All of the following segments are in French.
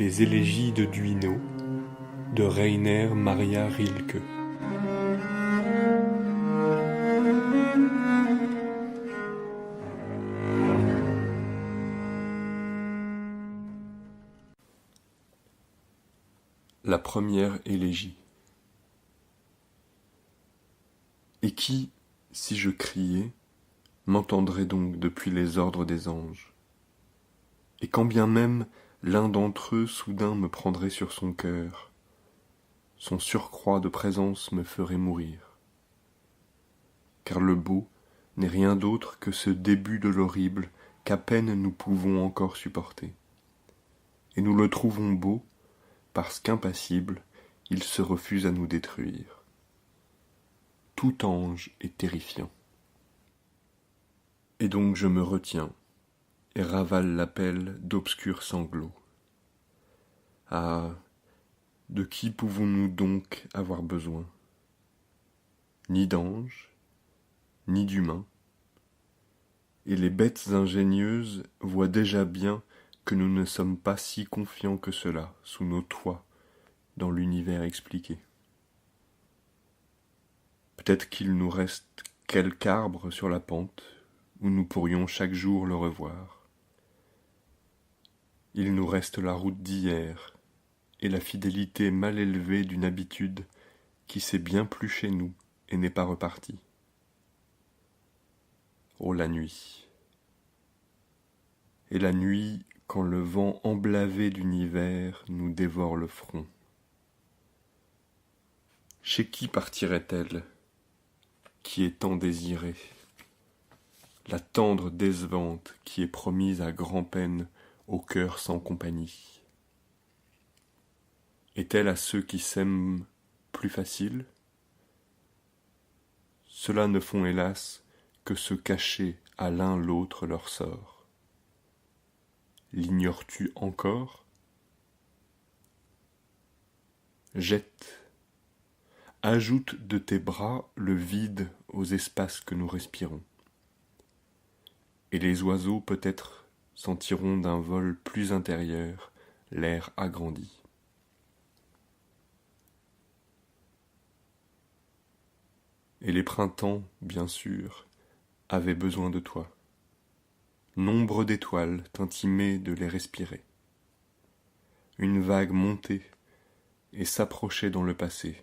Les élégies de Duino de Rainer Maria Rilke. La première élégie. Et qui, si je criais, m'entendrait donc depuis les ordres des anges? Et quand bien même l'un d'entre eux soudain me prendrait sur son cœur, son surcroît de présence me ferait mourir. Car le beau n'est rien d'autre que ce début de l'horrible qu'à peine nous pouvons encore supporter. Et nous le trouvons beau parce qu'impassible, il se refuse à nous détruire. Tout ange est terrifiant. Et donc je me retiens et ravale l'appel d'obscurs sanglots. Ah, de qui pouvons-nous donc avoir besoin? Ni d'anges, ni d'humains. Et les bêtes ingénieuses voient déjà bien que nous ne sommes pas si confiants que cela sous nos toits dans l'univers expliqué. Peut-être qu'il nous reste quelque arbre sur la pente où nous pourrions chaque jour le revoir. Il nous reste la route d'hier et la fidélité mal élevée d'une habitude qui s'est bien plu chez nous et n'est pas repartie. Oh, la nuit. Et la nuit, quand le vent emblavé d'univers nous dévore le front. Chez qui partirait-elle, qui est tant désirée, la tendre décevante qui est promise à grand-peine au cœur sans compagnie? Est-elle à ceux qui s'aiment plus facile? Ceux-là ne font hélas que se cacher à l'un l'autre leur sort. L'ignores-tu encore? Jette, ajoute de tes bras le vide aux espaces que nous respirons. Et les oiseaux peut-être sentiront d'un vol plus intérieur l'air agrandi. Et les printemps, bien sûr, avaient besoin de toi. Nombre d'étoiles t'intimaient de les respirer. Une vague montait et s'approchait dans le passé.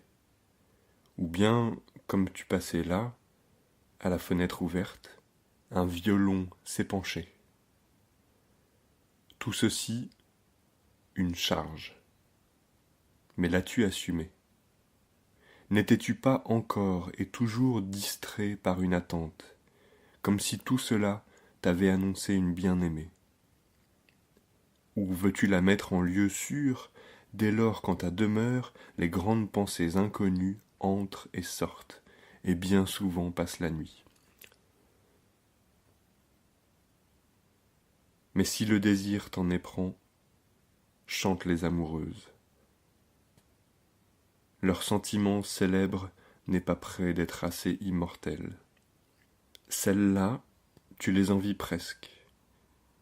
Ou bien, comme tu passais là, à la fenêtre ouverte, un violon s'épanchait. Tout ceci, une charge. Mais l'as-tu assumé? N'étais-tu pas encore et toujours distrait par une attente, comme si tout cela t'avait annoncé une bien-aimée? Ou veux-tu la mettre en lieu sûr, dès lors qu'en ta demeure les grandes pensées inconnues entrent et sortent, et bien souvent passent la nuit? Mais si le désir t'en éprend, chante les amoureuses. Leur sentiment célèbre n'est pas près d'être assez immortel. Celles-là, tu les envies presque,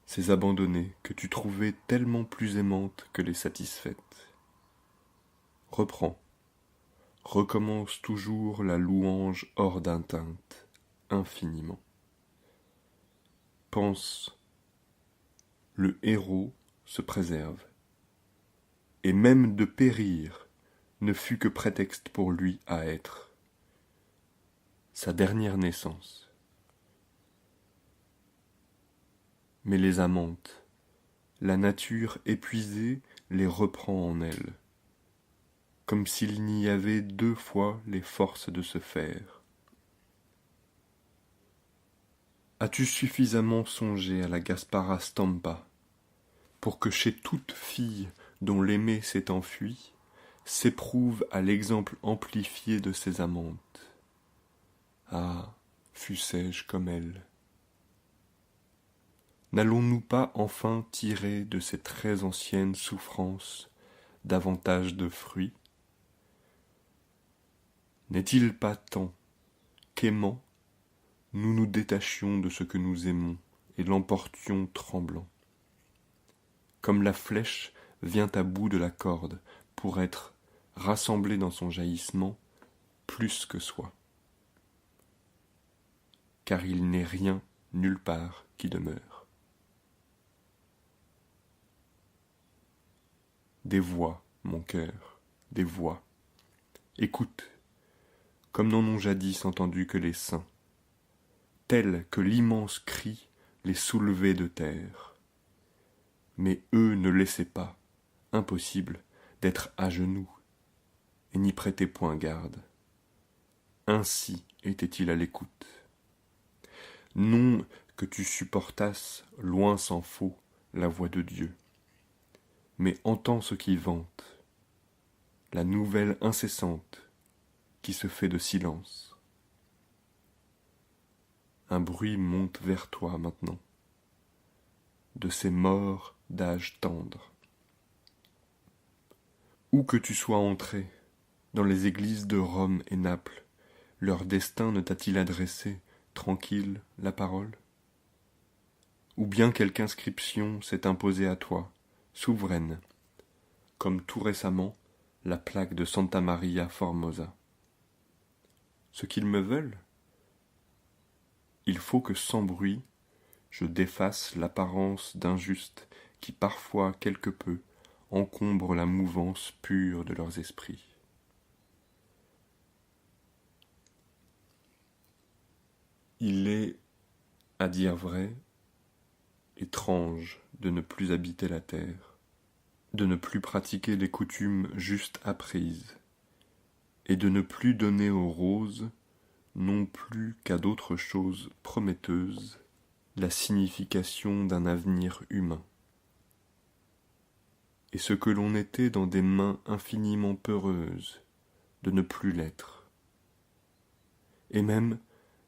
ces abandonnées que tu trouvais tellement plus aimantes que les satisfaites. Reprends, recommence toujours la louange hors d'atteinte, infiniment. Pense, le héros se préserve, et même de périr ne fut que prétexte pour lui à être, sa dernière naissance. Mais les amantes, la nature épuisée les reprend en elle, comme s'il n'y avait deux fois les forces de se faire. As-tu suffisamment songé à la Gaspara Stampa pour que chez toute fille dont l'aimé s'est enfui, s'éprouve à l'exemple amplifié de ses amantes? Ah, fussé-je comme elle! N'allons-nous pas enfin tirer de ces très anciennes souffrances davantage de fruits? N'est-il pas temps qu'aimant, nous nous détachions de ce que nous aimons et l'emportions tremblant, comme la flèche vient à bout de la corde pour être rassemblé dans son jaillissement plus que soi. Car il n'est rien nulle part qui demeure. Des voix, mon cœur, des voix. Écoute, comme n'en ont jadis entendu que les saints, tels que l'immense cri les soulevait de terre. Mais eux ne laissaient pas, impossible, d'être à genoux, et n'y prêtaient point garde. Ainsi était-il à l'écoute. Non que tu supportasses, loin s'en faut, la voix de Dieu, mais entends ce qui vante, la nouvelle incessante qui se fait de silence. Un bruit monte vers toi maintenant, de ces morts d'âge tendre. Où que tu sois entré, dans les églises de Rome et Naples, leur destin ne t'a-t-il adressé, tranquille, la parole? Ou bien quelque inscription s'est imposée à toi, souveraine, comme tout récemment la plaque de Santa Maria Formosa. Ce qu'ils me veulent, il faut que sans bruit, je défasse l'apparence d'injuste qui parfois quelque peu encombre la mouvance pure de leurs esprits. Il est, à dire vrai, étrange de ne plus habiter la terre, de ne plus pratiquer les coutumes juste apprises, et de ne plus donner aux roses, non plus qu'à d'autres choses prometteuses, la signification d'un avenir humain. Et ce que l'on était dans des mains infiniment peureuses, de ne plus l'être, et même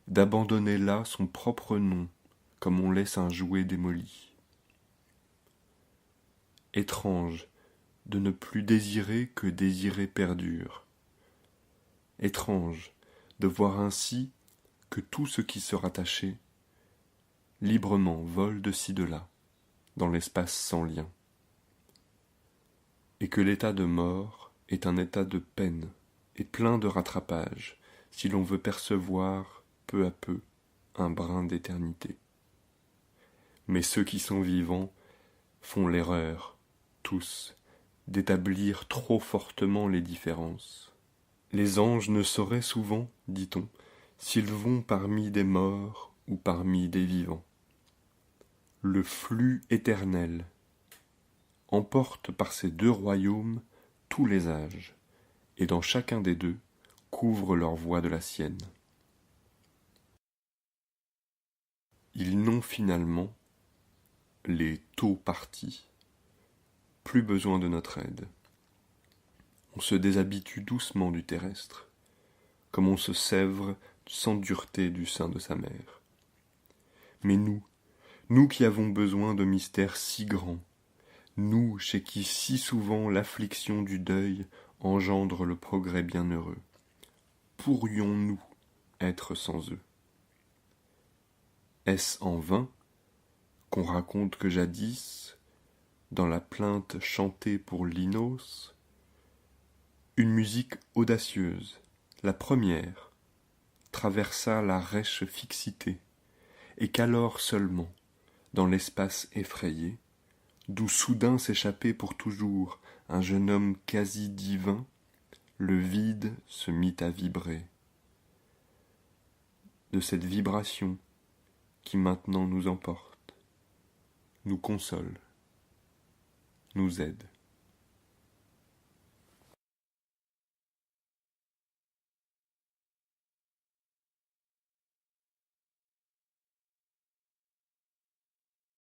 d'abandonner là son propre nom, comme on laisse un jouet démoli. Étrange de ne plus désirer que désirer perdure. Étrange de voir ainsi que tout ce qui se rattachait librement vole de ci de là, dans l'espace sans lien, et que l'état de mort est un état de peine et plein de rattrapage si l'on veut percevoir peu à peu un brin d'éternité. Mais ceux qui sont vivants font l'erreur, tous, d'établir trop fortement les différences. Les anges ne sauraient souvent, dit-on, s'ils vont parmi des morts ou parmi des vivants. Le flux éternel emporte par ces deux royaumes tous les âges, et dans chacun des deux couvre leur voie de la sienne. Ils n'ont finalement, les taux partis, plus besoin de notre aide. On se déshabitue doucement du terrestre, comme on se sèvre sans dureté du sein de sa mère. Mais nous qui avons besoin de mystères si grands, nous chez qui si souvent l'affliction du deuil engendre le progrès bienheureux, pourrions-nous être sans eux? Est-ce en vain qu'on raconte que jadis, dans la plainte chantée pour Linos, une musique audacieuse, la première, traversa la rêche fixité, et qu'alors seulement, dans l'espace effrayé, d'où soudain s'échappait pour toujours un jeune homme quasi divin, le vide se mit à vibrer. De cette vibration qui maintenant nous emporte, nous console, nous aide.